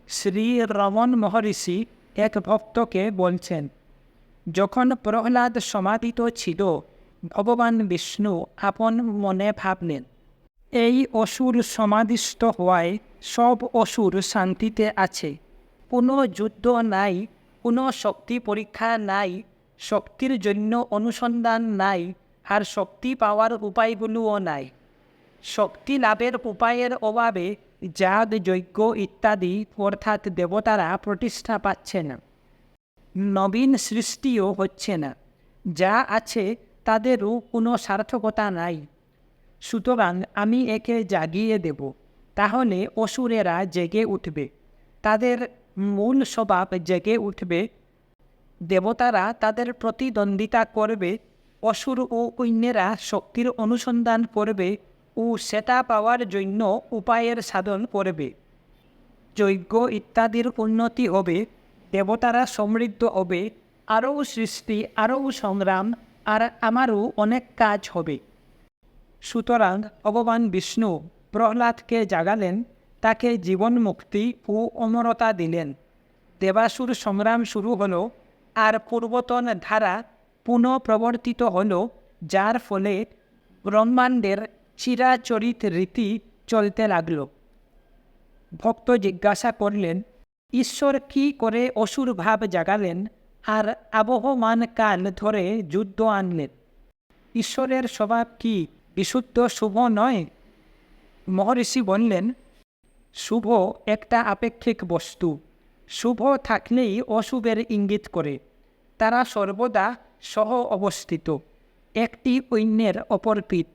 শ্রী রমণ মহর্ষি এক ভক্তকে বলছেন, যখন প্রহ্লাদ সমাধিত ছিল, ভগবান বিষ্ণু আপন মনে ভাবলেন, এই অসুর সমাধিস্থ হওয়ায় সব অসুর শান্তিতে আছে। কোনো যুদ্ধ নাই, কোনো শক্তি পরীক্ষা নাই, শক্তির জন্য অনুসন্ধান নাই, আর শক্তি পাওয়ার উপায়গুলোও নাই। শক্তি লাভের উপায়ের অভাবে যাগ যজ্ঞ ইত্যাদি অর্থাৎ দেবতারা প্রতিষ্ঠা পাচ্ছে না, নবীন সৃষ্টিও হচ্ছে না, যা আছে তাদেরও কোনো সার্থকতা নাই। সুতরাং আমি একে জাগিয়ে দেব, তাহলে অসুরেরা জেগে উঠবে, তাদের মূল স্বভাব জেগে উঠবে, দেবতারা তাদের প্রতিদ্বন্দ্বিতা করবে, অসুর ও অন্যেরা শক্তির অনুসন্ধান করবে ও সেটা পাওয়ার জন্য উপায়ের সাধন করবে। যজ্ঞ ইত্যাদির উন্নতি হবে, দেবতারা সমৃদ্ধ হবে, আরও সৃষ্টি, আরও সংগ্রাম, আর আমারও অনেক কাজ হবে। সুতরাং ভগবান বিষ্ণু প্রহ্লাদকে জাগালেন, তাকে জীবন মুক্তি ও অমরতা দিলেন। দেবাসুর সংগ্রাম শুরু হলো, আর পূর্বতন ধারা পুনঃপ্রবর্তিত হলো, যার ফলে ব্রহ্মাণ্ডের চিরাচরিত রীতি চলতে লাগল। ভক্ত জিজ্ঞাসা করলেন, ঈশ্বর কি করে অসুর ভাব জাগালেন আর আবহমান কাল ধরে যুদ্ধ আনলেন? ঈশ্বরের স্বভাব কি বিশুদ্ধ শুভ নয়? মহর্ষি বললেন, শুভ একটা আপেক্ষিক বস্তু। শুভ থাকলেই অশুভের ইঙ্গিত করে। তারা সর্বদা সহ অবস্থিত, একটি অন্যের অপর পিঠ।